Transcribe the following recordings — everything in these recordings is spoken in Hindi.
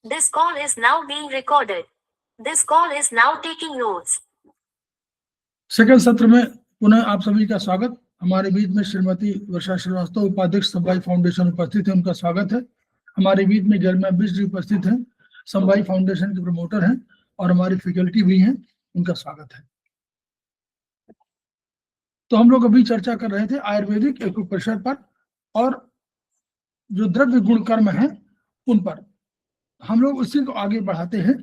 This call is now being recorded. This call is now taking notes. Second सत्र में पुनः आप सभी का स्वागत। हमारे बीच में श्रीमती वर्षा श्रीवास्तव, उपाध्यक्ष समवाय फाउंडेशन उपस्थित है, उनका स्वागत है। हमारे बीच में गरिमा बिष्ट जी उपस्थित हैं, समवाय फाउंडेशन के प्रमोटर हैं और हमारी फैकल्टी भी हैं, उनका स्वागत है। तो हम लोग अभी चर्चा कर रहे थे आयुर्वेदिक एक्यूप्रेशर पर और जो द्रव्य गुण कर्म है उन पर। हम लोग उसी को आगे बढ़ाते हैं।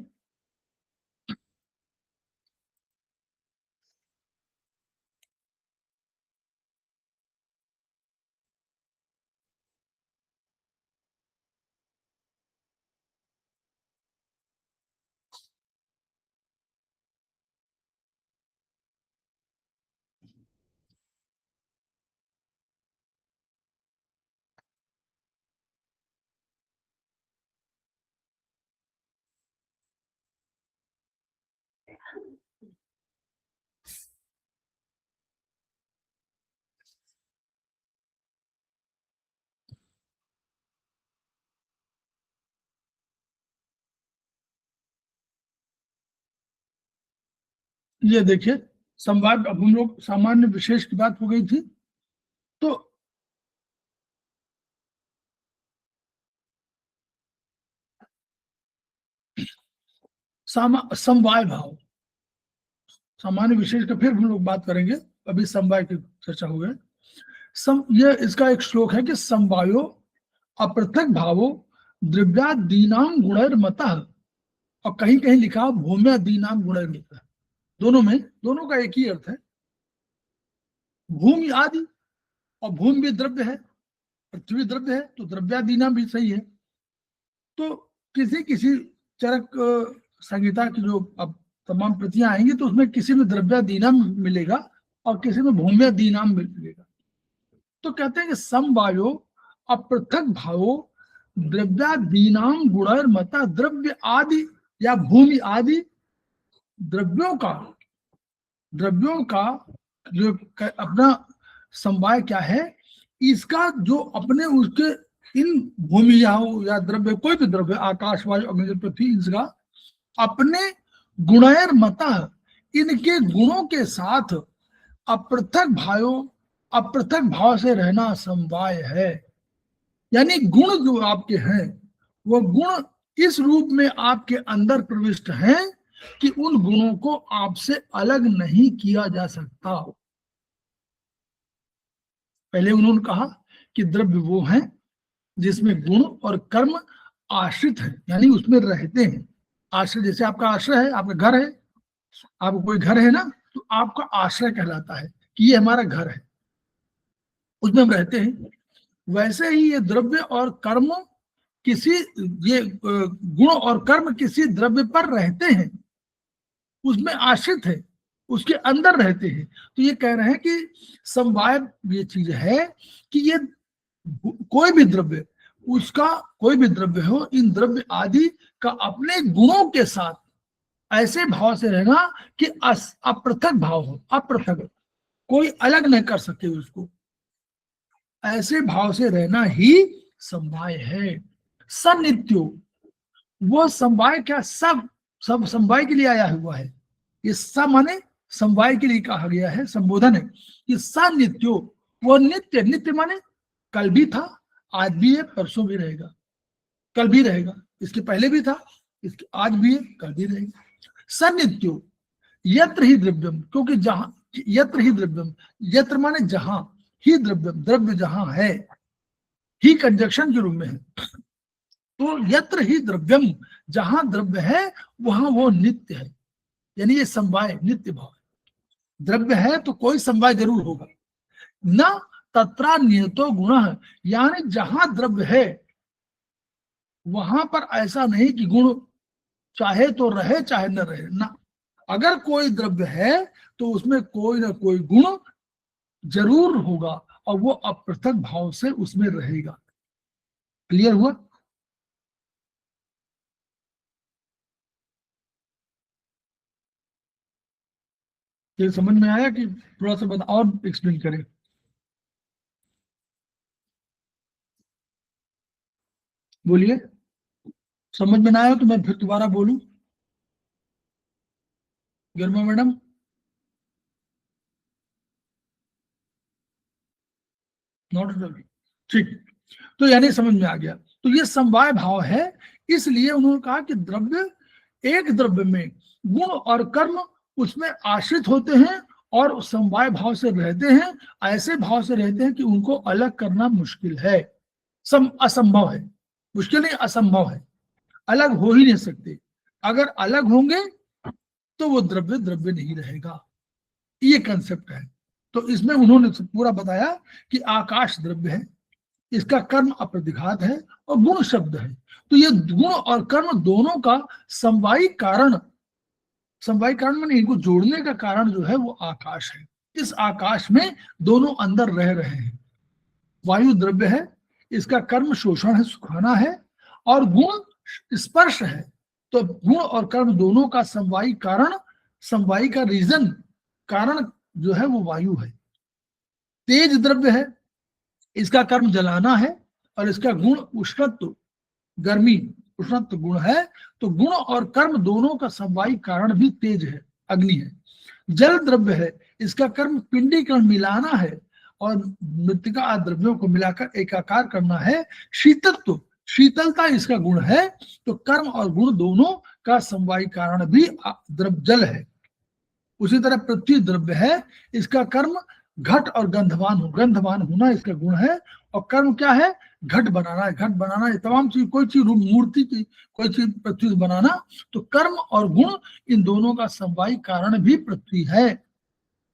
ये देखिए समवाय, अब हम लोग सामान्य विशेष की बात हो गई थी, तो समवाय भाव, सामान्य विशेष का फिर हम लोग बात करेंगे, अभी समवाय की चर्चा हो गई। ये इसका एक श्लोक है कि समवायो अपृथक भावो द्रव्यादीनाम गुणैर्मतः, और कहीं कहीं लिखा भूम्यादीनाम गुणैर्मतः। दोनों का एक ही अर्थ है। भूमि आदि, और भूमि भी द्रव्य है, पृथ्वी द्रव्य है, तो द्रव्यादीनाम भी सही है। तो किसी किसी चरक संहिता की जो अब तमाम प्रतियां आएंगी तो उसमें किसी में द्रव्यादीनाम मिलेगा और किसी में भूम्यादीनाम मिलेगा। तो कहते हैं कि समवायो अपृथक भावो द्रव्यादीनाम गुणैर्मतः, द्रव्य आदि या भूमि आदि द्रव्यों का जो अपना समवाय क्या है, इसका जो अपने उसके इन भूमि या द्रव्य, कोई भी द्रव्य, आकाश वायु अग्नि जल पृथ्वी, इसका अपने गुणैर्मतः, इनके गुणों के साथ अपृथक भाव से रहना समवाय है। यानी गुण जो आपके हैं वो गुण इस रूप में आपके अंदर प्रविष्ट हैं कि उन गुणों को आपसे अलग नहीं किया जा सकता। पहले उन्होंने कहा कि द्रव्य वो है जिसमें गुण और कर्म आश्रित है, यानी उसमें रहते हैं। आश्रय, जैसे आपका आश्रय है, आपका घर है, आपको कोई घर है ना, तो आपका आश्रय कहलाता है कि ये हमारा घर है, उसमें हम रहते हैं। वैसे ही ये द्रव्य और कर्म किसी, ये गुण और कर्म किसी द्रव्य पर रहते हैं, उसमें आश्रित है, उसके अंदर रहते हैं। तो ये कह रहे हैं कि समवाय ये चीज है कि ये कोई भी द्रव्य, उसका कोई भी द्रव्य हो, इन द्रव्य आदि का अपने गुणों के साथ ऐसे भाव से रहना कि अपृथक भाव हो, अपृथक, कोई अलग नहीं कर सके उसको, ऐसे भाव से रहना ही समवाय है। सनित्यो, वो समवाय क्या, सब समवाय के लिए आया हुआ है। ये सब माने समवाय के लिए कहा गया है, संबोधन है कि सनित्यो, वो नित्य, नित्य माने कल भी था, आज भी है, परसों भी रहेगा, कल भी रहेगा, इसके पहले भी था, इसके आज भी है, कल भी रहेगा। सनित्यो यत्र ही द्रव्यम, क्योंकि जहां, यत्र ही द्रव्यम, यत्र माने जहां, ही द्रव्यम, द्रव्य जहां है, ही कंजक्शन के रूप में है, तो यत्र ही द्रव्यम, जहां द्रव्य है वहां वो नित्य है। यानी ये समवाय नित्य भाव है। द्रव्य है तो कोई समवाय जरूर होगा। न तत्रा नियतो गुण, यानी जहां द्रव्य है वहां पर ऐसा नहीं कि गुण चाहे तो रहे चाहे न रहे ना। अगर कोई द्रव्य है तो उसमें कोई ना कोई गुण जरूर होगा और वो अपृथक भाव से उसमें रहेगा। क्लियर हुआ? ये समझ में आया कि थोड़ा सा बता और एक्सप्लेन करें? बोलिए। समझ में ना आया तो मैं फिर दोबारा बोलूं? गर्मा मैडम, नॉट ठीक। तो यानी समझ में आ गया। तो ये समवाय भाव है, इसलिए उन्होंने कहा कि द्रव्य, एक द्रव्य में गुण और कर्म उसमें आश्रित होते हैं और समवाय भाव से रहते हैं, ऐसे भाव से रहते हैं कि उनको अलग करना मुश्किल है, असंभव है। मुश्किल नहीं, असंभव है, अलग हो ही नहीं सकते। अगर अलग होंगे तो वो द्रव्य द्रव्य नहीं रहेगा, ये कंसेप्ट है। तो इसमें उन्होंने पूरा बताया कि आकाश द्रव्य है, इसका कर्म अप्रतिघात है और गुण शब्द है। तो ये गुण और कर्म दोनों का समवायी कारण, समवायी कारण माने इनको जोड़ने का कारण जो है वो आकाश है। इस आकाश में दोनों अंदर रह रहे हैं। वायु द्रव्य है, इसका कर्म शोषण है, सुखाना है, और गुण स्पर्श है। तो गुण और कर्म दोनों का समवायी कारण, समवायी का रीजन, कारण जो है वो वायु है। तेज द्रव्य है, इसका कर्म जलाना है और इसका गुण उष्णत्व, गर्मी, उष्णत्व गुण है। तो गुण और कर्म दोनों का समवायी कारण भी तेज है, अग्नि है। जल द्रव्य है, इसका कर्म पिंडीकरण मिलाना है और मृतिका आदि द्रव्यों को मिलाकर एकाकार करना है। शीतत्व, शीतलता इसका गुण है। तो कर्म और गुण दोनों का समवायी कारण भी द्रव्य जल है। उसी तरह पृथ्वी द्रव्य है, इसका कर्म घट और गंधवान होना इसका गुण है, और कर्म क्या है, घट बनाना है। घट बनाना, ये तमाम चीज, कोई चीज मूर्ति की कोई चीज पृथ्वी से बनाना। तो कर्म और गुण इन दोनों का समवायी कारण भी पृथ्वी है।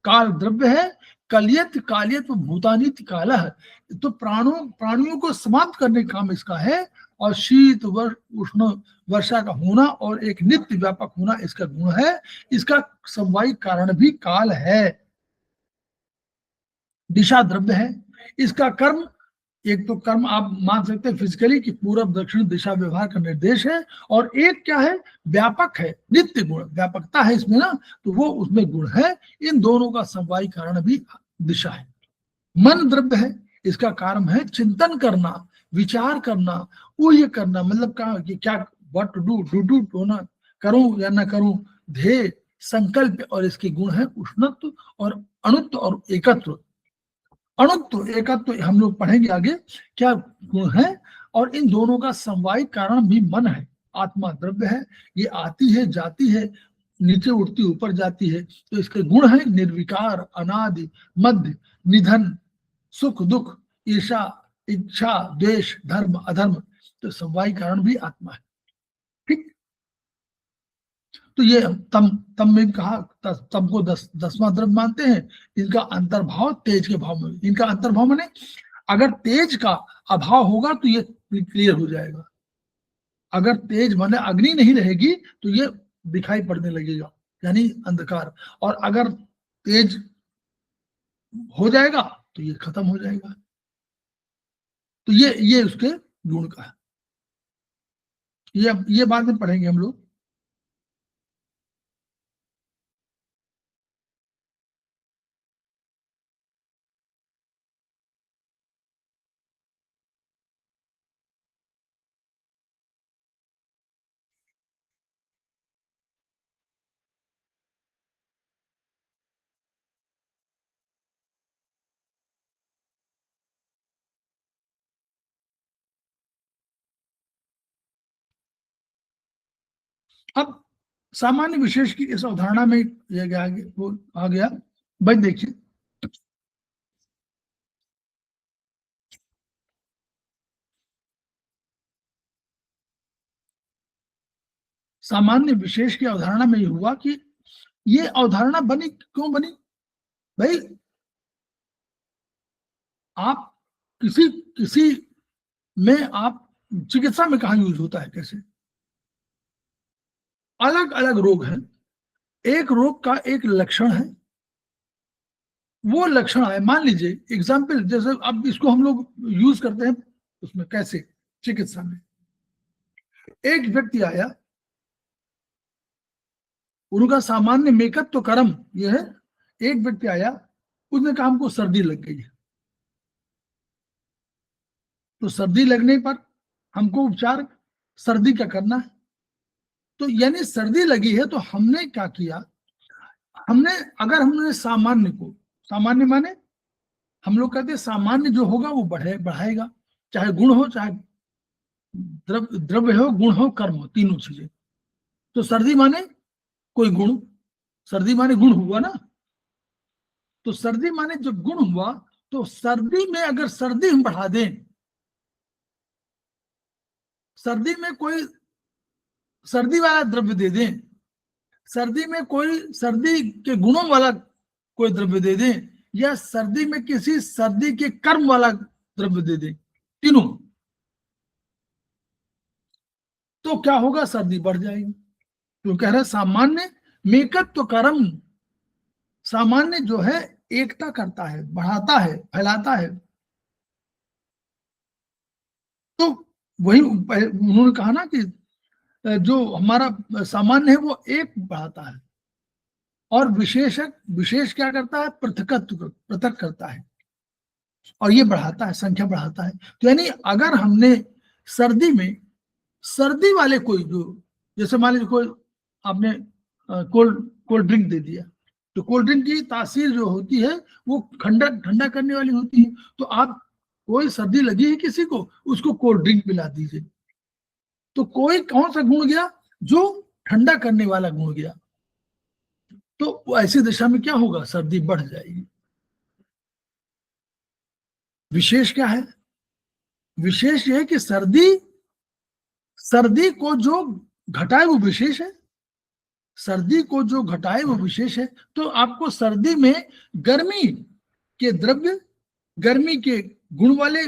काल द्रव्य है, कलियत कालियत भूतानित काल है। तो प्राणियों को समाप्त करने का काम इसका है। और शीत उष्ण वर्षा का होना और एक नित्य व्यापक होना इसका गुण है। इसका समवायी कारण भी काल है। दिशा द्रव्य है, इसका कर्म, एक तो कर्म आप मान सकते हैं फिजिकली कि पूर्व दक्षिण दिशा व्यवहार का निर्देश है, और एक क्या है, व्यापक है, नित्य गुण, व्यापकता है इसमें ना, तो वो उसमें गुण है। इन दोनों का समवायी कारण भी दिशा है। मन द्रव्य है, इसका कारण है चिंतन करना, विचार करना, वो ये करना, मतलब कि क्या, व्हाट टू डू, डू होना, करूं या ना करूं, ध्येय, संकल्प, और इसके गुण है उष्णत्व और अणुत्व और एकत्व। अणुत्व एकत्व हम लोग पढ़ेंगे आगे क्या गुण है। और इन दोनों का समवायी कारण भी मन है। आत्मा द्रव्य है, ये आती है जाती है, नीचे उठती ऊपर जाती है। तो इसके गुण है निर्विकार, अनादि, मध्य, निधन, सुख दुख, ईर्षा, इच्छा, द्वेष, धर्म अधर्म। तो समवायी कारण भी आत्मा है। ठीक। तो ये तम तम में कहा, तम को 10वां द्रव्य मानते हैं। इनका अंतर्भाव तेज के भाव में, इनका अंतर्भाव माने अगर तेज का अभाव होगा तो ये क्लियर हो जाएगा। अगर तेज माने अग्नि नहीं रहेगी तो ये दिखाई पड़ने लगेगा, यानी अंधकार। और अगर तेज हो जाएगा तो ये खत्म हो जाएगा। तो ये उसके गुण का है। ये बाद में पढ़ेंगे हम लोग। अब सामान्य विशेष की इस अवधारणा में यह आगे वो आ गया। भाई देखिए, सामान्य विशेष की अवधारणा में ये हुआ कि ये अवधारणा बनी क्यों बनी। भाई आप किसी किसी में, आप चिकित्सा में कहा यूज होता है, कैसे अलग अलग रोग हैं, एक रोग का एक लक्षण है, वो लक्षण है। मान लीजिए एग्जाम्पल, जैसे अब इसको हम लोग यूज करते हैं उसमें, कैसे, चिकित्सा में। एक व्यक्ति आया, उनका सामान्य मेकअप तो कर्म ये है। एक व्यक्ति आया, उसने कहा हमको सर्दी लग गई है। तो सर्दी लगने पर हमको उपचार सर्दी का करना है। तो यानी सर्दी लगी है तो हमने क्या किया, अगर हमने सामान्य को, सामान्य माने हम लोग कहते हैं सामान्य जो होगा वो बढ़ाएगा, चाहे गुण हो, चाहे द्रव्य हो, गुण हो, कर्म हो, तीनों चीजें। तो सर्दी माने कोई गुण, सर्दी माने गुण हुआ ना, तो सर्दी माने जब गुण हुआ, तो सर्दी में अगर सर्दी हम बढ़ा दें, सर्दी में कोई सर्दी वाला द्रव्य दे दें, सर्दी में कोई सर्दी के गुणों वाला कोई द्रव्य दे दें, या सर्दी में किसी सर्दी के कर्म वाला द्रव्य दे दें, तीनों, तो क्या होगा, सर्दी बढ़ जाएगी। तो कह रहे सामान्य मेकत्व कर्म, सामान्य जो है एकता करता है, बढ़ाता है, फैलाता है। तो वही उन्होंने कहा ना कि जो हमारा सामान्य है वो एक बढ़ाता है, और विशेष क्या करता है, पृथक करता है, और ये बढ़ाता है, संख्या बढ़ाता है। तो यानी अगर हमने सर्दी में सर्दी वाले कोई, जो जैसे मान लीजिए कोई आपने कोल्ड ड्रिंक दे दिया, तो कोल्ड ड्रिंक की तासीर जो होती है वो ठंडा करने वाली होती है। तो आप, कोई सर्दी लगी है किसी को, उसको कोल्ड ड्रिंक पिला दीजिए, तो कोई कौन सा गुण गया, जो ठंडा करने वाला गुण गया। तो ऐसी दशा में क्या होगा, सर्दी बढ़ जाएगी। विशेष क्या है, विशेष यह है कि सर्दी को जो घटाए वो विशेष है, सर्दी को जो घटाए वो विशेष है। तो आपको सर्दी में गर्मी के द्रव्य, गर्मी के गुण वाले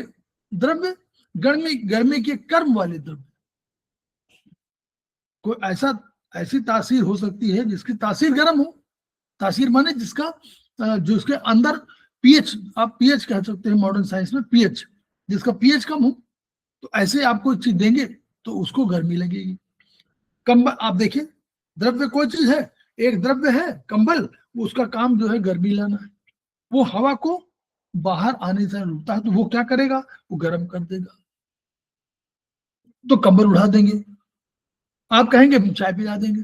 द्रव्य, गर्मी के कर्म वाले द्रव्य, कोई ऐसी तासीर हो सकती है जिसकी तासीर गर्म हो, तासीर माने जिसका जो उसके अंदर पीएच, आप पीएच कह सकते हैं मॉडर्न साइंस में, पीएच, जिसका पीएच कम हो, तो ऐसे आपको चीज देंगे तो उसको गर्मी लगेगी। कंबल आप देखिए, द्रव्य कोई चीज है, एक द्रव्य है कंबल, उसका काम जो है गर्मी लाना है, वो हवा को बाहर आने से रुकता है, तो वो क्या करेगा, वो गर्म कर देगा, तो कंबल उड़ा देंगे। आप कहेंगे हम चाय पिला देंगे,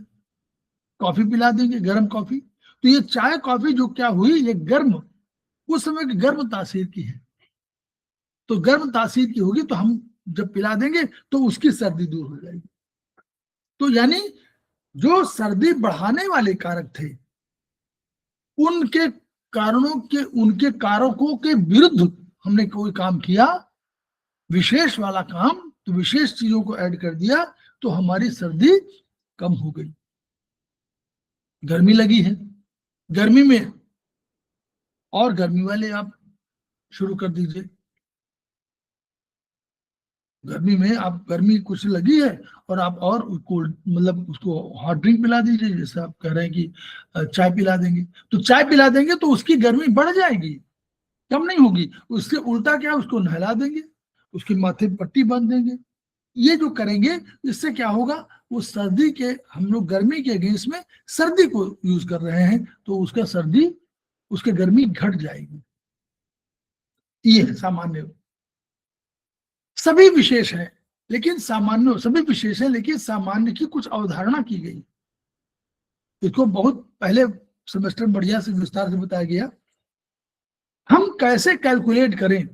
कॉफी पिला देंगे, गर्म कॉफी। तो ये चाय कॉफी जो क्या हुई, ये गर्म, उस समय की गर्म तासीर की है, तो गर्म तासीर की होगी, तो हम जब पिला देंगे तो उसकी सर्दी दूर हो जाएगी। तो यानी जो सर्दी बढ़ाने वाले कारक थे, उनके कारणों के, उनके कारकों के विरुद्ध हमने कोई काम किया, विशेष वाला काम, तो विशेष चीजों को ऐड कर दिया, तो हमारी सर्दी कम हो गई। गर्मी लगी है, गर्मी में और गर्मी वाले आप शुरू कर दीजिए, गर्मी में आप, गर्मी कुछ लगी है और आप और कोल्ड, मतलब उसको हॉट ड्रिंक पिला दीजिए, जैसे आप कह रहे हैं कि चाय पिला देंगे, तो चाय पिला देंगे तो उसकी गर्मी बढ़ जाएगी, कम नहीं होगी। उससे उल्टा क्या, उसको नहला देंगे, उसके माथे पर पट्टी बांध देंगे। ये जो करेंगे, इससे क्या होगा, वो सर्दी के, हम लोग गर्मी के अगेंस्ट में सर्दी को यूज कर रहे हैं, तो उसका सर्दी, उसकी गर्मी घट जाएगी। ये है सामान्य, सभी विशेष है लेकिन सामान्य, सभी विशेष है लेकिन सामान्य की कुछ अवधारणा की गई। इसको बहुत पहले सेमेस्टर बढ़िया से विस्तार से बताया गया। हम कैसे कैलकुलेट करें,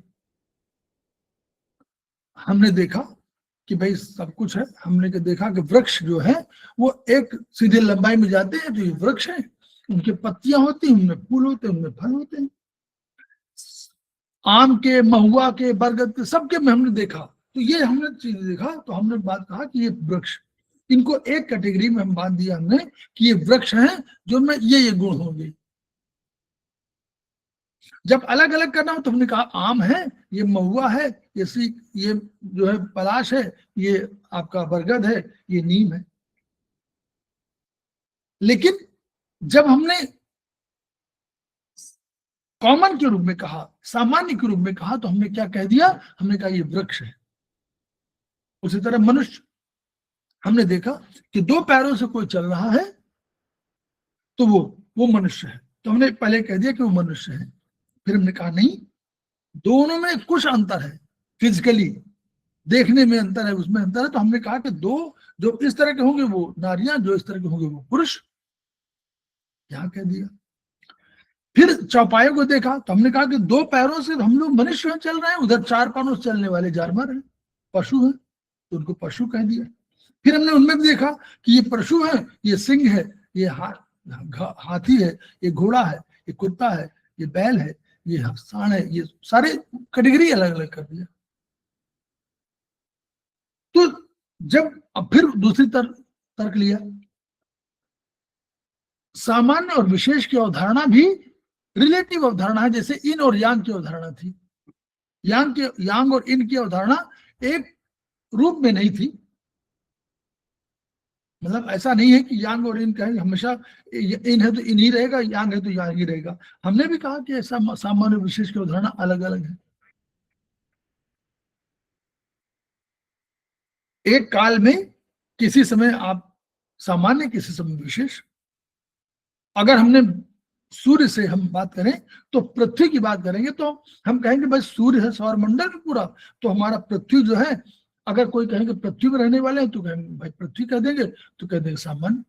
हमने देखा कि भाई सब कुछ है, हमने देखा कि वृक्ष जो है वो एक सीधे लंबाई में जाते हैं, तो ये वृक्ष है, उनके पत्तियां होती हैं, उनमें फूल होते हैं, उनमें फल होते हैं, आम के, महुआ के, बरगद के, सबके में हमने देखा। तो ये हमने चीज देखा, तो हमने बात कहा कि ये वृक्ष, इनको एक कैटेगरी में हम बांध दिया हमने कि ये वृक्ष हैं जो में ये गुण होंगे। जब अलग अलग करना हो तो हमने कहा आम है, ये महुआ है, ये जो है पलाश है, ये आपका बरगद है, ये नीम है। लेकिन जब हमने कॉमन के रूप में कहा, सामान्य के रूप में कहा, तो हमने क्या कह दिया, हमने कहा ये वृक्ष है। उसी तरह मनुष्य, हमने देखा कि दो पैरों से कोई चल रहा है तो वो मनुष्य है, तो हमने पहले कह दिया कि वो मनुष्य है। फिर हमने कहा नहीं, दोनों में कुछ अंतर है फिजिकली, देखने में अंतर है, उसमें अंतर है। तो हमने कहा कि दो जो इस तरह के होंगे वो नारियां, जो इस तरह के होंगे वो पुरुष, यहां कह दिया। फिर चौपायों को देखा तो हमने कहा कि दो पैरों से हम लोग मनुष्य चल रहे हैं, उधर चार पैरों से चलने वाले जानवर हैं, पशु हैं, तो उनको पशु कह दिया। फिर हमने उनमें भी देखा कि ये पशु है, ये सिंह है, ये हाथी है, ये घोड़ा है, ये कुत्ता है, ये बैल है, ये सांड है, ये सारे कैटेगरी अलग अलग कर दिया। तो जब अब फिर दूसरी तर्क लिया, सामान्य और विशेष की अवधारणा भी रिलेटिव अवधारणा है, जैसे इन और यांग की अवधारणा थी। यांग और इन की अवधारणा एक रूप में नहीं थी, मतलब ऐसा नहीं है कि यांग और इन का हमेशा इन है तो इन ही रहेगा, यांग है तो यांग ही रहेगा। हमने भी कहा कि ऐसा सामान्य और विशेष की अवधारणा अलग अलग है। एक काल में किसी समय आप सामान्य, किसी समय विशेष। अगर हमने सूर्य से हम बात करें तो पृथ्वी की बात करेंगे तो हम कहेंगे भाई सूर्य है सौर मंडल में पूरा, तो हमारा पृथ्वी जो है, अगर कोई कहेंगे पृथ्वी में रहने वाले हैं तो कहेंगे भाई पृथ्वी कह देंगे, तो कह देंगे सामान्य।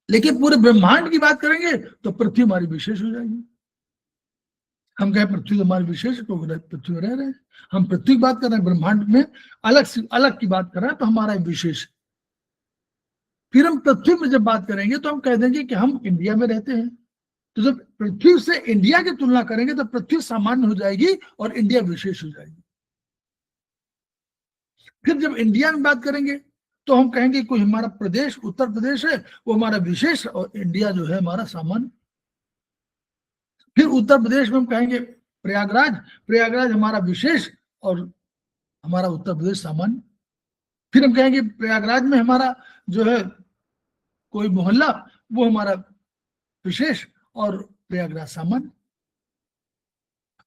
लेकिन पूरे ब्रह्मांड की बात करेंगे तो पृथ्वी हमारी विशेष हो जाएगी। हम कहें पृथ्वी तो हमारी विशेष, तो पृथ्वी में रह रहे हैं। हम पृथ्वी की बात कर रहे हैं, ब्रह्मांड में अलग की बात कर रहे हैं, तो हमारा विशेष। फिर हम पृथ्वी में जब बात करेंगे तो हम कह देंगे कि हम इंडिया में रहते हैं। तो जब पृथ्वी से इंडिया की तुलना करेंगे तो पृथ्वी सामान्य हो जाएगी और इंडिया विशेष हो जाएगी। फिर जब इंडिया में बात करेंगे तो हम कहेंगे कोई हमारा प्रदेश उत्तर प्रदेश है, वो हमारा विशेष और इंडिया जो है हमारा सामान्य। फिर उत्तर प्रदेश में हम कहेंगे प्रयागराज हमारा विशेष और हमारा उत्तर प्रदेश सामान्य। फिर हम कहेंगे प्रयागराज में हमारा जो है कोई मोहल्ला, वो हमारा विशेष और प्रयागराज सामान्य।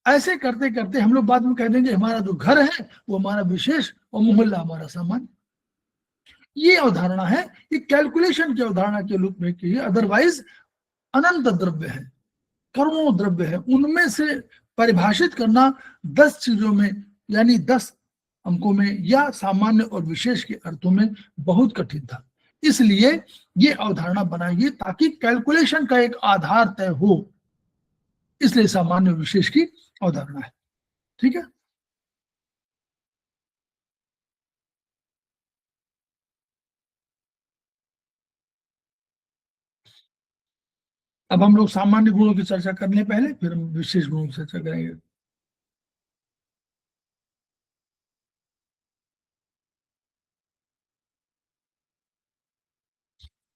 ऐसे करते करते हम लोग बाद में कह देंगे हमारा जो घर है वो हमारा विशेष और मोहल्ला हमारा सामान्य। ये अवधारणा है, ये कैलकुलेशन की अवधारणा के रूप में की है। अदरवाइज अनंत द्रव्य है, करोड़ों द्रव्य है, उनमें से परिभाषित करना 10 चीजों में, यानी 10 अंकों में या सामान्य और विशेष के अर्थों में बहुत कठिन था। इसलिए ये अवधारणा बनाई गई ताकि कैलकुलेशन का एक आधार तय हो, इसलिए सामान्य और विशेष की अवधारणा है। ठीक है, अब हम लोग सामान्य गुणों की चर्चा करने पहले फिर हम विशेष गुणों की चर्चा करेंगे।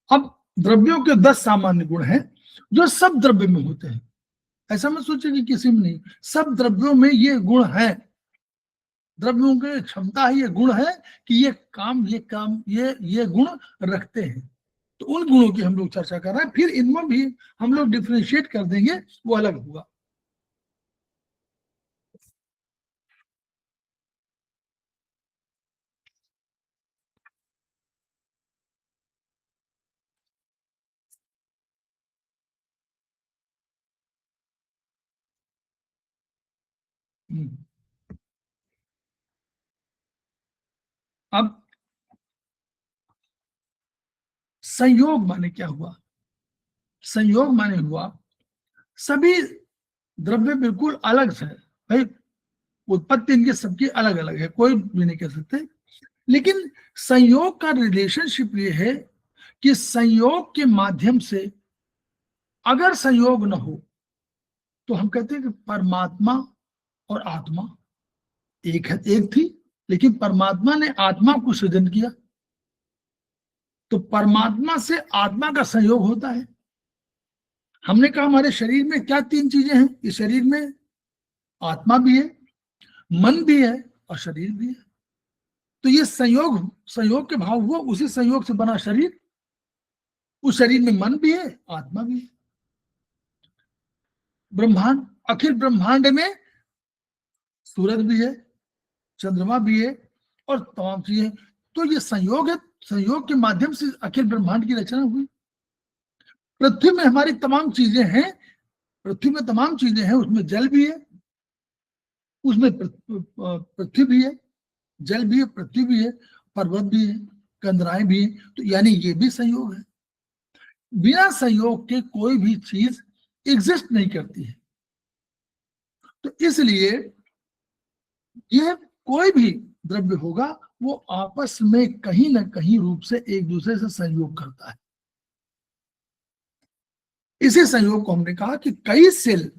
अब द्रव्यों के 10 सामान्य गुण हैं जो सब द्रव्य में होते हैं। ऐसा मत सोचिए कि किसी में नहीं, सब द्रव्यों में ये गुण है। द्रव्यों की क्षमता है, ये गुण है कि ये गुण रखते हैं। तो उन गुणों की हम लोग चर्चा कर रहे हैं, फिर इनमें भी हम लोग डिफ्रेंशिएट कर देंगे, वो अलग होगा। अब संयोग माने क्या हुआ? संयोग माने हुआ सभी द्रव्य बिल्कुल अलग है भाई, उत्पत्ति इनकी सबकी अलग अलग है, कोई भी नहीं कह सकते। लेकिन संयोग का रिलेशनशिप ये है कि संयोग के माध्यम से, अगर संयोग न हो तो हम कहते हैं कि परमात्मा और आत्मा एक है, एक थी, लेकिन परमात्मा ने आत्मा को सृजन किया, तो परमात्मा से आत्मा का संयोग होता है। हमने कहा हमारे शरीर में क्या 3 चीजें हैं? इस शरीर में आत्मा भी है, मन भी है और शरीर भी है। तो ये संयोग के भाव हुआ, उसी संयोग से बना शरीर। उस शरीर में मन भी है, आत्मा भी है। ब्रह्मांड, अखिल ब्रह्मांड में सूरज भी है, चंद्रमा भी है और तमाम चीजें। तो ये संयोग है, संयोग के माध्यम से अखिल ब्रह्मांड की रचना हुई। पृथ्वी में हमारी तमाम चीजें हैं, पृथ्वी में तमाम चीजें हैं, उसमें जल भी है, उसमें पृथ्वी भी है, जल भी है, पृथ्वी भी है, पर्वत भी है, कंदराएं भी है, तो यानी ये भी संयोग है। बिना संयोग के कोई भी चीज एग्जिस्ट नहीं करती है। तो इसलिए यह कोई भी द्रव्य होगा वो आपस में कहीं ना कहीं रूप से एक दूसरे से संयोग करता है। इसी संयोग को हमने कहा कि कई सेल,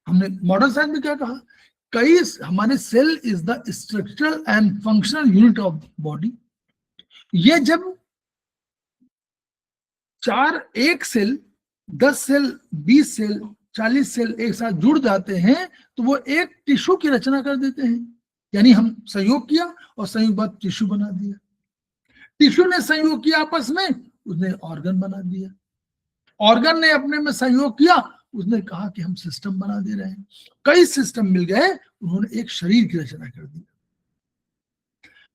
हमने मॉडर्न साइंस में क्या कहा, कई हमारे cell is the structural and functional unit of body. ये जब एक सेल, 10 सेल, 20 सेल, 40 सेल एक साथ जुड़ जाते हैं तो वो एक टिश्यू की रचना कर देते हैं। यानी हम संयोग किया और संयोग बाद टिश्यू बना दिया। टिश्यू ने संयोग किया आपस में, उसने ऑर्गन बना दिया। ऑर्गन ने अपने में संयोग किया, उसने कहा कि हम सिस्टम बना दे रहे हैं। कई सिस्टम मिल गए, उन्होंने एक शरीर की रचना कर दी।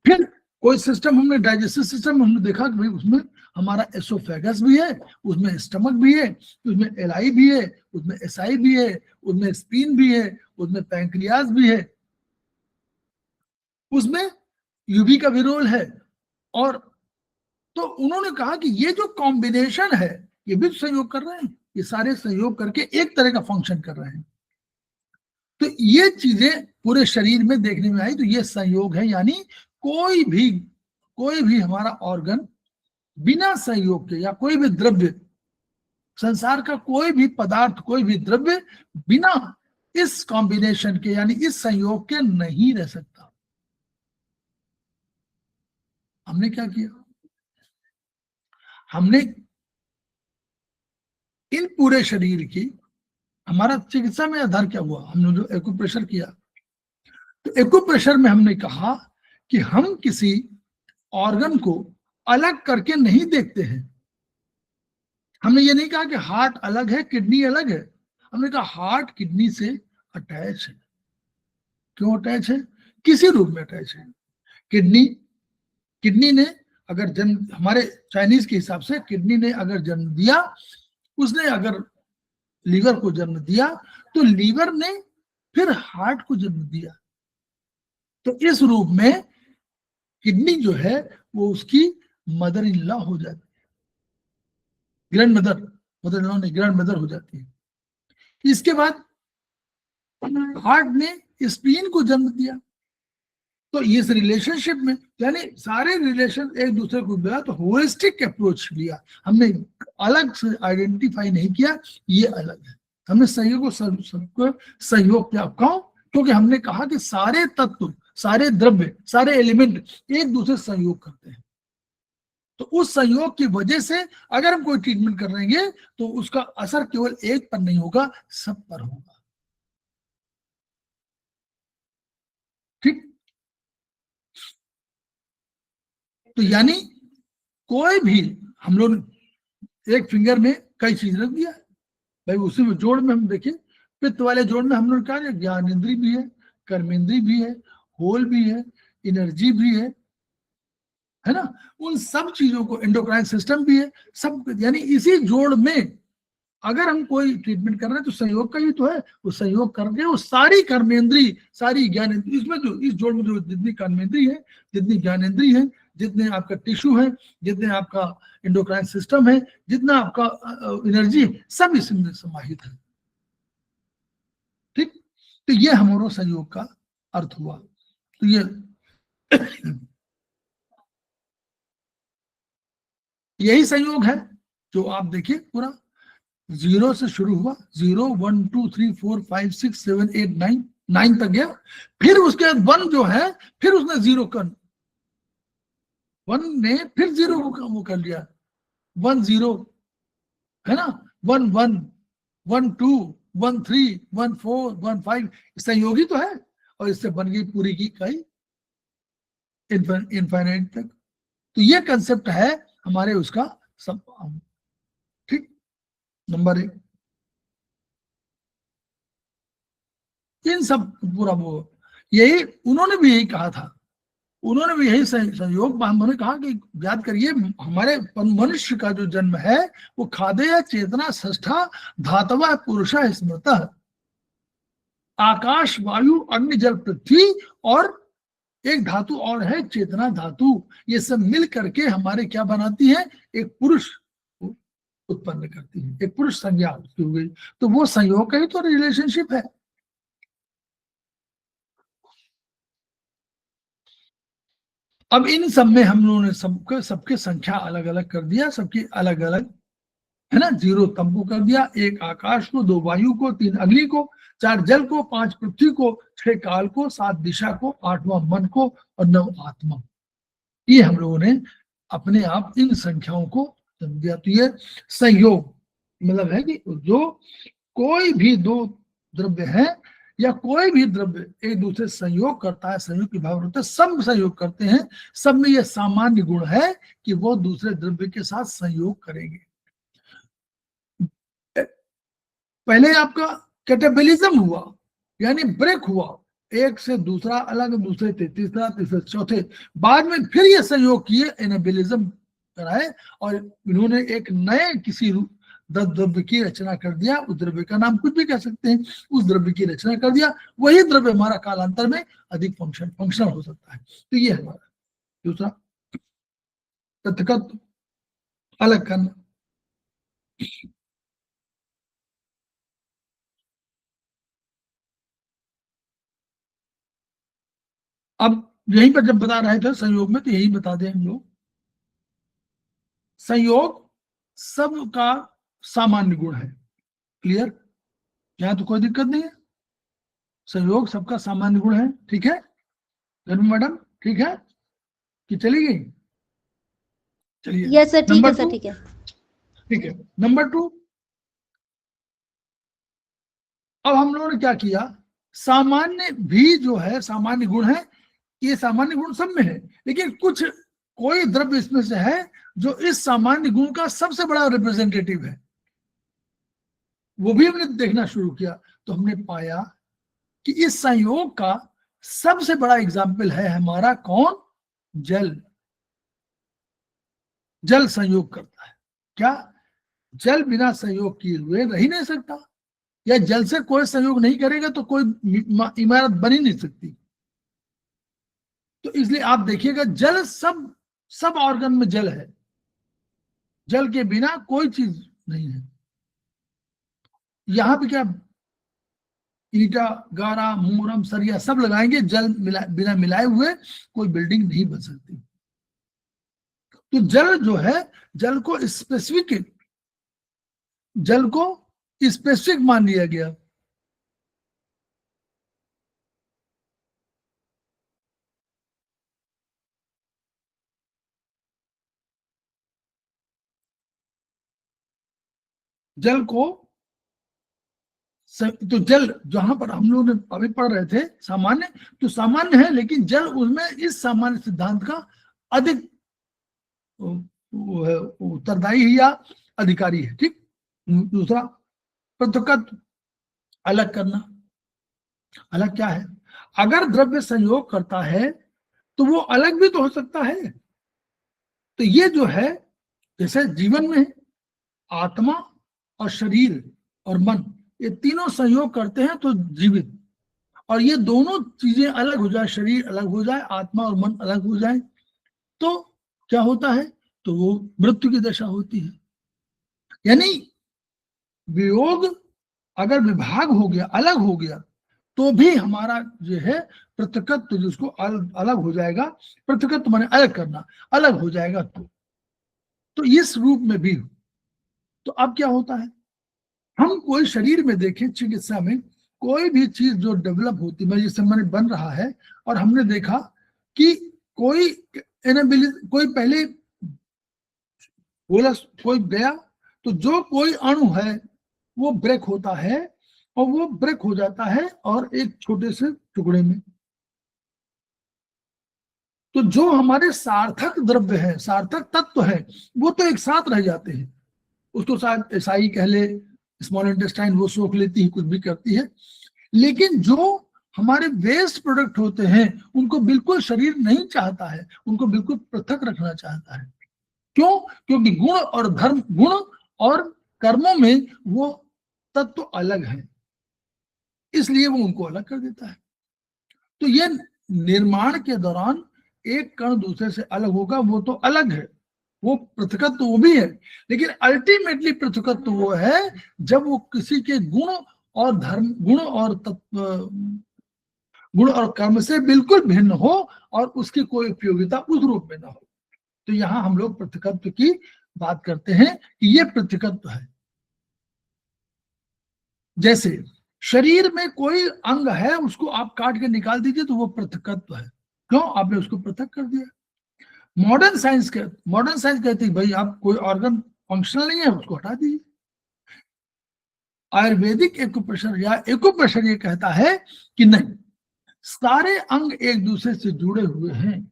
फिर कोई सिस्टम, हमने डाइजेस्टिव सिस्टम, हमने देखा कि भाई उसमें हमारा एसोफेगस भी है, उसमें स्टमक भी है, उसमें एलाई भी है, उसमें एसआई भी है, उसमें स्प्लीन भी है, उसमें पैंक्रियाज भी है, उसमें यूबी का भी रोल है। और तो उन्होंने कहा कि ये जो कॉम्बिनेशन है ये भी संयोग कर रहे हैं, ये सारे संयोग करके एक तरह का फंक्शन कर रहे हैं। तो ये चीजें पूरे शरीर में देखने में आई, तो ये संयोग है। यानी कोई भी हमारा ऑर्गन बिना संयोग के, या कोई भी द्रव्य, संसार का कोई भी पदार्थ, कोई भी द्रव्य बिना इस कॉम्बिनेशन के यानी इस संयोग के नहीं रह सकता। हमने क्या किया, हमने इन पूरे शरीर की, हमारा चिकित्सा में आधार क्या हुआ, हमने जो एक्यूप्रेशर किया, तो एक्यूप्रेशर में हमने कहा कि हम किसी ऑर्गन को अलग करके नहीं देखते हैं। हमने ये नहीं कहा कि हार्ट अलग है, किडनी अलग है। हमने कहा हार्ट किडनी से अटैच है। क्यों अटैच है? किसी रूप में अटैच है। किडनी ने अगर जन्म, हमारे चाइनीज के हिसाब से किडनी ने अगर जन्म दिया, उसने अगर लीवर को जन्म दिया, तो लीवर ने फिर हार्ट को जन्म दिया। तो इस रूप में किडनी जो है वो उसकी मदर इन लॉ हो जाती है, grand mother, mother in law नहीं, ग्रैंड मदर हो जाती है। इसके बाद हार्ट ने स्प्लीन को जन्म दिया। तो इस रिलेशनशिप में, यानी सारे रिलेशन एक दूसरे को मिला, तो होलिस्टिक अप्रोच लिया हमने, अलग से आइडेंटिफाई नहीं किया ये अलग है। हमने संयोग को सबको संयोग क्या कहूं, क्योंकि हमने कहा कि सारे तत्व, सारे द्रव्य, सारे एलिमेंट एक दूसरे से संयोग करते हैं। तो उस संयोग की वजह से अगर हम कोई ट्रीटमेंट कर रहे हैं तो उसका असर केवल एक पर नहीं होगा, सब पर होगा। ठीक, तो यानी कोई भी, हम लोग एक फिंगर में कई चीज रख दिया भाई, उसी में जोड़ में हम देखें, पित्त वाले जोड़ में हम लोग क्या है, ज्ञानेंद्री भी है, कर्मेंद्री भी है, होल भी है, एनर्जी भी है ना, उन सब चीजों को, एंडोक्राइन सिस्टम भी है, सब, यानी इसी जोड़ में अगर हम कोई ट्रीटमेंट कर रहे हैं तो संयोग का ही तो है। वो संयोग करके वो सारी कर्मेंद्री, सारी ज्ञानेंद्री, इसमें जो इस जोड़ में जो जितनी कर्मेंद्री है, जितनी ज्ञानेंद्री है, जितने आपका टिश्यू है, जितने आपका एंडोक्राइन सिस्टम है, जितना आपका एनर्जी है, सब इसमें समाहित है। ठीक, तो ये हमारा संयोग का अर्थ हुआ। तो ये यही संयोग है जो आप देखिए पूरा 0 से शुरू हुआ, 0 1 2 3 4 5 6 7 8 9 तक गया। फिर उसके बाद 1 जो है, फिर उसने 0 कर, 1 ने फिर 0 को वो कर लिया, 1 0 है ना, 1 1 1 2 1 3 1 4 1 5, संयोगी तो है, और इससे बन गई पूरी की कई इनफाइनाइट तक। तो ये कंसेप्ट है हमारे उसका सब। ठीक, नंबर 1, इन सब पूरा वो, यही उन्होंने भी यही कहा था, उन्होंने भी यही संयोग, उन्होंने कहा कि याद करिए हमारे मनुष्य का जो जन्म है वो खादेय चेतना षष्ठा धातव पुरुषा स्मृतः, आकाश वायु अग्नि जल पृथ्वी और एक धातु और है चेतना धातु, ये सब मिल करके हमारे क्या बनाती है, एक पुरुष उत्पन्न करती है, एक पुरुष संज्ञा हो गई। तो वो संयोग का ही तो रिलेशनशिप है। अब इन सब में हम लोगों ने सबके संख्या अलग अलग कर दिया, सबकी अलग अलग है ना, 0 तंबू कर दिया, 1 आकाश को, 2 वायु को, 3 अग्नि को, 4 जल को, 5 पृथ्वी को, 6 काल को, 7 दिशा को, 8वां मन को और 9 आत्मा। ये हम लोगों ने अपने आप इन संख्याओं को समझ दिया। तो ये संयोग मतलब है कि जो कोई भी दो द्रव्य है या कोई भी द्रव्य एक दूसरे संयोग करता है, संयोग की भाव होता है, सब संयोग करते हैं, सब में यह सामान्य गुण है कि वो दूसरे द्रव्य के साथ संयोग करेंगे। पहले आपका कैटाबोलिज्म हुआ यानी ब्रेक हुआ, एक से दूसरा अलग, दूसरे से तीसरा, तीसरे चौथे, बाद में फिर ये संयोग किए, एनाबोलिज्म कराए और इन्होंने एक नए किसी द्रव्य की रचना कर दिया। उस द्रव्य का नाम कुछ भी कह सकते हैं, उस द्रव्य की रचना कर दिया, वही द्रव्य हमारा कालांतर में अधिक फंक्शनल हो सकता है। तो ये हमारा दूसरा तथ्यगत अलग करना। अब यहीं पर जब बता रहे थे संयोग में, तो यही बता दें हम लोग, संयोग सबका सामान्य गुण है। क्लियर? यहां तो कोई दिक्कत नहीं है, संयोग सबका सामान्य गुण है। ठीक है मैडम? ठीक है कि चली गई? चलिए यस सर, ठीक है सर, ठीक है। ठीक है, नंबर 2, अब हम लोगों ने क्या किया, सामान्य भी जो है सामान्य गुण है, ये सामान्य गुण सब में है, लेकिन कुछ कोई द्रव्य इसमें से है जो इस सामान्य गुण का सबसे बड़ा रिप्रेजेंटेटिव है, वो भी हमने देखना शुरू किया। तो हमने पाया कि इस संयोग का सबसे बड़ा एग्जाम्पल है हमारा कौन? जल। जल संयोग करता है। क्या? जल बिना संयोग किए हुए रह ही नहीं सकता, या जल से कोई संयोग नहीं करेगा तो कोई इमारत बन ही नहीं सकती। तो इसलिए आप देखिएगा जल सब ऑर्गन में जल है, जल के बिना कोई चीज नहीं है। यहां पे क्या ईटा, गारा, मोरम, सरिया सब लगाएंगे, जल बिना मिलाए हुए कोई बिल्डिंग नहीं बन सकती। तो जल जो है, जल को स्पेसिफिक मान लिया गया। जल को तो जल जहां पर हम लोग ने अभी पढ़ रहे थे सामान्य, तो सामान्य है, लेकिन जल उसमें इस सामान्य सिद्धांत का अधिक उत्तरदायी या अधिकारी है। ठीक। दूसरा पृथक्त्व अलग करना। अलग क्या है? अगर द्रव्य संयोग करता है तो वो अलग भी तो हो सकता है। तो ये जो है, जैसे जीवन में आत्मा और शरीर और मन, ये तीनों संयोग करते हैं तो जीवित, और ये दोनों चीजें अलग हो जाए, शरीर अलग हो जाए, आत्मा और मन अलग हो जाए, तो क्या होता है? तो वो मृत्यु की दशा होती है। यानी वियोग अगर विभाग हो गया, अलग हो गया, तो भी हमारा जो है पृथक्त्व, जिसको अलग हो जाएगा, पृथक्त्व माने अलग करना, अलग हो जाएगा। तो इस रूप में भी। तो अब क्या होता है, हम कोई शरीर में देखें, चिकित्सा में कोई भी चीज जो डेवलप होती है, जैसे मैंने बन रहा है, और हमने देखा कि कोई पहले बोला, कोई गया, तो जो कोई अणु है वो ब्रेक होता है, और वो ब्रेक हो जाता है और एक छोटे से टुकड़े में। तो जो हमारे सार्थक द्रव्य है, सार्थक तत्व है, वो तो एक साथ रह जाते हैं। उसको शायद एसाई कह ले, स्मॉल इंटेस्टाइन वो सोख लेती है, कुछ भी करती है, लेकिन जो हमारे वेस्ट प्रोडक्ट होते हैं उनको बिल्कुल शरीर नहीं चाहता है, उनको बिल्कुल पृथक रखना चाहता है। क्यों? क्योंकि गुण और कर्मों में वो तत्व अलग है, इसलिए वो उनको अलग कर देता है। तो ये निर्माण के दौरान एक कण दूसरे से अलग होगा, वो तो अलग है, वो पृथकत्व वो भी है, लेकिन अल्टीमेटली पृथकत्व वो है जब वो किसी के गुण और धर्म, गुण और तत्व, गुण और कर्म से बिल्कुल भिन्न हो और उसकी कोई उपयोगिता उस रूप में ना हो। तो यहां हम लोग पृथकत्व की बात करते हैं कि ये पृथकत्व है। जैसे शरीर में कोई अंग है, उसको आप काट के निकाल दीजिए तो वो पृथकत्व है। क्यों? आपने उसको पृथक कर दिया। मॉडर्न साइंस कहती है भाई आप कोई ऑर्गन फंक्शनल नहीं है, उसको हटा दीजिए। आयुर्वेदिक एक्यूप्रेशर या एक्यूप्रेशर ये कहता है कि नहीं, सारे अंग एक दूसरे से जुड़े हुए हैं।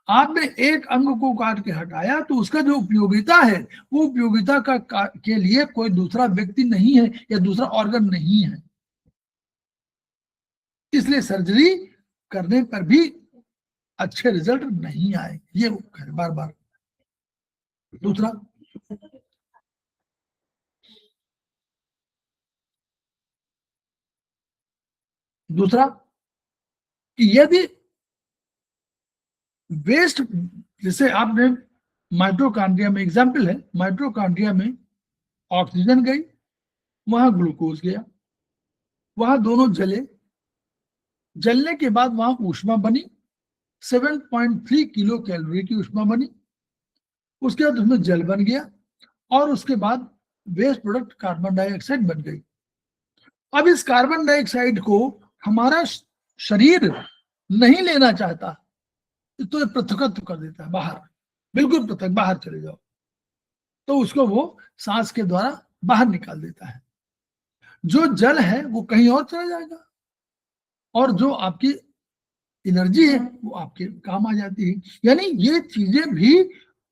आपने एक अंग को काट के हटाया तो उसका जो उपयोगिता है, वो उपयोगिता के लिए कोई दूसरा व्यक्ति नहीं है या दूसरा ऑर्गन नहीं है, इसलिए सर्जरी करने पर भी अच्छे रिजल्ट नहीं आए, ये बार बार। दूसरा कि यदि वेस्ट, जैसे आपने माइटोकॉन्ड्रिया में एग्जाम्पल है, माइटोकॉन्ड्रिया में ऑक्सीजन गई, वहां ग्लूकोज गया, वहां दोनों जले, जलने के बाद वहां ऊष्मा बनी, 7.3 किलो कैलोरी की ऊष्मा बनी, उसके बाद उसमें जल बन गया और उसके बाद वेस्ट प्रोडक्ट कार्बन डाइऑक्साइड बन गई। अब इस कार्बन डाइऑक्साइड को हमारा शरीर नहीं लेना चाहता तो पृथकत्व कर देता है, बाहर, बिल्कुल पृथक, बाहर चले जाओ, तो उसको वो सांस के द्वारा बाहर निकाल देता है। जो जल है वो कहीं और चला जाएगा और जो आपकी एनर्जी है वो आपके काम आ जाती है। यानी ये चीजें भी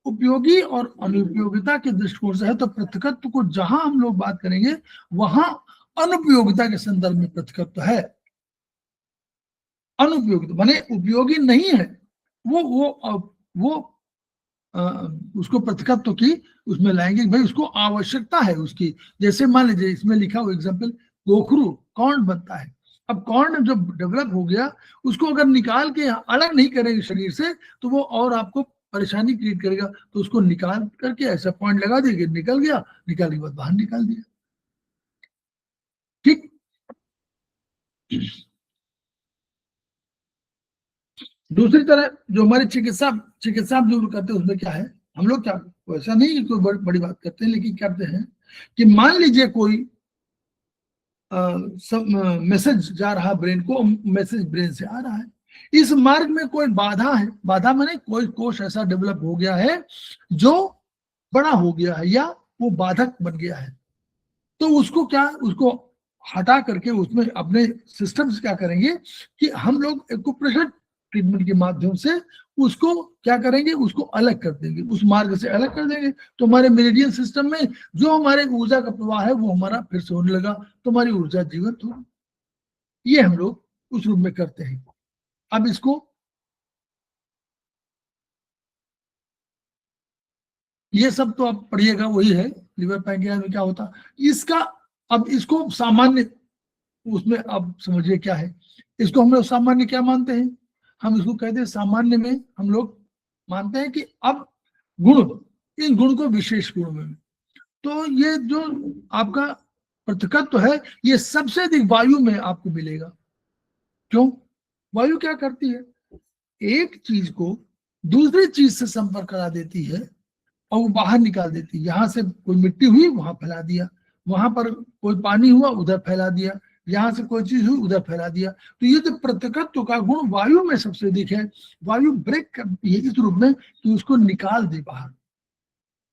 उपयोगी और अनुपयोगिता के दृष्टिकोण से है। तो पृथकत्व को जहां हम लोग बात करेंगे वहां अनुपयोगिता के संदर्भ में पृथकत्व है। अनुपयोगिता माने उपयोगी नहीं है, वो उसको पृथकत्व की उसमें लाएंगे भाई उसको आवश्यकता है उसकी। जैसे मान लीजिए इसमें लिखा हुआ एग्जाम्पल, गोखरू कॉर्न बनता है। अब कॉर्न जब डेवलप हो गया, उसको अगर निकाल के अलग नहीं करेंगे शरीर से तो वो और आपको परेशानी क्रिएट करेगा, तो उसको निकाल करके ऐसा पॉइंट लगा देंगे, निकल गया, निकालने के बाद बाहर निकाल दिया। ठीक। दूसरी तरह जो हमारे चिकित्सा जो करते हैं उसमें क्या है, हम लोग क्या वैसा नहीं कोई बड़ी बात करते हैं, लेकिन करते हैं कि मान लीजिए कोई मैसेज जा रहा ब्रेन को, मैसेज ब्रेन से आ रहा है, इस मार्ग में कोई बाधा है, बाधा माने कोई कोश ऐसा डेवलप हो गया है जो बड़ा हो गया है या वो बाधक बन गया है, तो उसको क्या, उसको हटा करके उसमें अपने सिस्टम से क्या करेंगे कि हम लोग एक्यूप्रेशर ट्रीटमेंट के माध्यम से उसको क्या करेंगे, उसको अलग कर देंगे, उस मार्ग से अलग कर देंगे। तो हमारे मेरिडियन सिस्टम में जो हमारे ऊर्जा का प्रवाह है वो हमारा फिर से होने लगा, तो हमारी ऊर्जा जीवित होगी। ये हम लोग उस रूप में करते हैं। अब इसको ये सब तो आप पढ़िएगा, वही है लिवर पैंक्रियास में क्या होता इसका। अब इसको सामान्य उसमें आप समझिए क्या है, इसको हम लोग सामान्य क्या मानते हैं, हम इसको कहते हैं सामान्य में हम लोग मानते हैं कि अब गुण, इन गुण को विशेष गुण में, तो ये जो आपका पृथकत्व है ये सबसे अधिक वायु में आपको मिलेगा। क्यों? वायु क्या करती है, एक चीज को दूसरी चीज से संपर्क करा देती है और वो बाहर निकाल देती है। यहां से कोई मिट्टी हुई वहां फैला दिया, वहां पर कोई पानी हुआ उधर फैला दिया, यहां से कोई चीज हुई उधर फैला दिया। तो ये जो पृथकत्व का गुण वायु में सबसे अधिक है, वायु ब्रेक करती है इस रूप में कि उसको निकाल दे बाहर,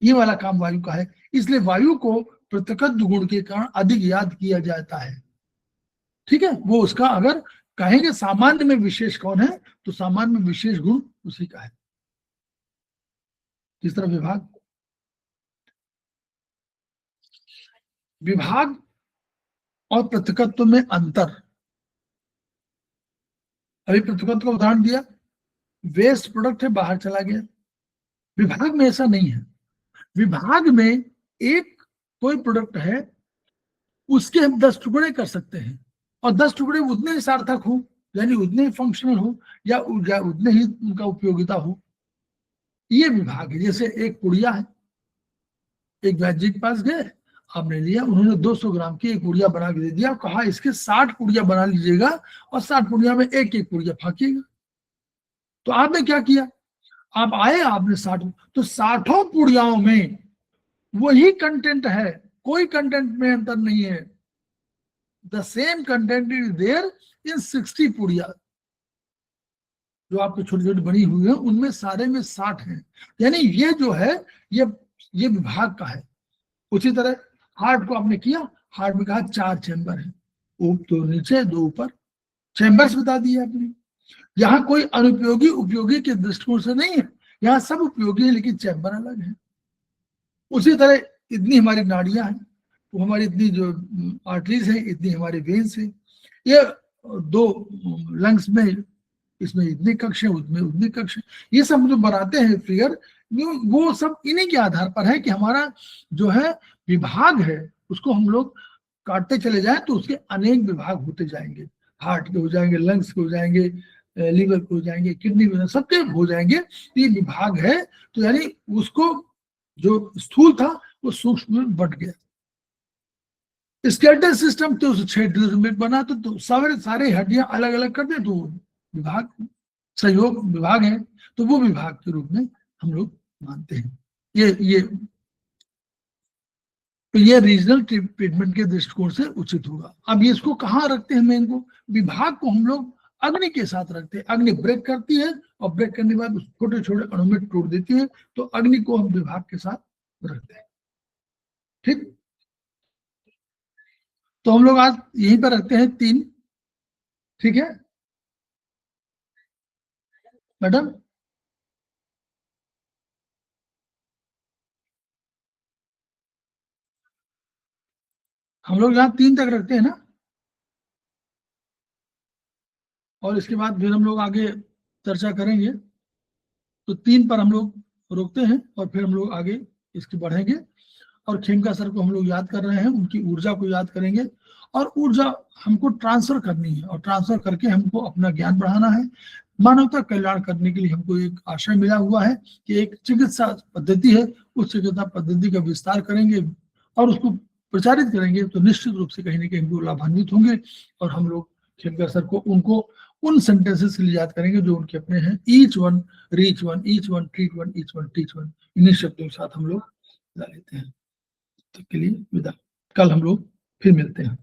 ये वाला काम वायु का है। इसलिए वायु को पृथकत्व गुण के कारण अधिक याद किया जाता है। ठीक है, वो उसका अगर कहेंगे सामान्य में विशेष कौन है, तो सामान्य में विशेष गुण उसी का है। किस तरह विभाग और पृथकत्व में अंतर। अभी पृथकत्व का उदाहरण दिया, वेस्ट प्रोडक्ट है बाहर चला गया। विभाग में ऐसा नहीं है, विभाग में एक कोई प्रोडक्ट है उसके हम 10 टुकड़े कर सकते हैं और 10 टुकड़े उतने सार्थक हो यानी उतने ही फंक्शनल हो या उतने ही उनका उपयोगिता हो, ये विभाग है। जैसे एक पुड़िया है, एक वैद्य के पास गए, आपने लिया, उन्होंने 200 ग्राम की एक पुड़िया बना के दे दिया, कहा इसके 60 पुड़िया बना लीजिएगा और 60 पुड़िया में एक एक पुड़िया फाँकिएगा। तो आपने क्या किया, आप आए, आपने 60, तो 60 पुड़ियाओं में वही कंटेंट है, कोई कंटेंट में अंतर नहीं है। The same content is there in 60 पुड़िया, जो आपकी छोटी छोटी बनी हुई है उनमें सारे में 60 है। यानी ये जो है ये विभाग का है। उसी तरह हार्ट को आपने किया, हार्ट में कहा 4 चैम्बर है, तो नीचे 2 ऊपर, चैम्बर्स बता दिए आपने। यहाँ कोई अनुपयोगी उपयोगी के दृष्टिकोण से नहीं है, यहाँ सब उपयोगी है लेकिन चैम्बर अलग है। उसी तरह इतनी हमारी नाड़ियां हैं, वो हमारी इतनी जो आर्टरीज है, इतनी हमारी वेन्स है। ये 2 लंग्स में, इसमें इतने कक्ष है, उसमें उतने कक्ष है। ये सब जो बनाते हैं फिगर, वो सब इन्हीं के आधार पर है कि हमारा जो है विभाग है उसको हम लोग काटते चले जाएं तो उसके अनेक विभाग होते जाएंगे। हार्ट के हो जाएंगे, लंग्स के हो जाएंगे, लीवर के हो जाएंगे, किडनी के, सबके हो जाएंगे। ये विभाग है, तो यानी उसको जो स्थूल था वो सूक्ष्म में बट गया। स्केलेटल सिस्टम तो 6 डिवीजन में बना, तो सारे हड्डियां अलग अलग कर दे तो विभाग, सहयोग विभाग है, तो वो विभाग के रूप में हम लोग मानते हैं। ये रीजनल ट्रीटमेंट के दृष्टिकोण से उचित होगा। अब ये इसको कहाँ रखते हैं मेन को, विभाग को हम लोग अग्नि के साथ रखते हैं। अग्नि ब्रेक करती है और ब्रेक करने के बाद छोटे छोटे अणु में तोड़ देती है, तो अग्नि को हम विभाग के साथ रखते हैं। ठीक, तो हम लोग आज यहीं पर रखते हैं 3। ठीक है मैडम, हम लोग यहाँ 3 तक रखते हैं ना, और इसके बाद फिर हम लोग आगे चर्चा करेंगे। तो 3 पर हम लोग रोकते हैं और फिर हम लोग आगे इसकी बढ़ेंगे। और खेमका सर को हम लोग याद कर रहे हैं, उनकी ऊर्जा को याद करेंगे, और ऊर्जा हमको ट्रांसफर करनी है, और ट्रांसफर करके हमको अपना ज्ञान बढ़ाना है। मानवता कल्याण करने के लिए हमको एक आशय मिला हुआ है कि एक चिकित्सा पद्धति है, उस चिकित्सा पद्धति का विस्तार करेंगे और उसको प्रचारित करेंगे, तो निश्चित रूप से कहीं ना कहीं वो लाभान्वित होंगे। और हम लोग खेमका सर को उनको उन सेंटेंसेस के लिए याद करेंगे जो उनके अपने हैं, each one reach one, each one treat one, each one teach one. इन्हीं शब्दों के साथ हम लोग ला लेते हैं। तब के लिए विदा, कल हम लोग फिर मिलते हैं।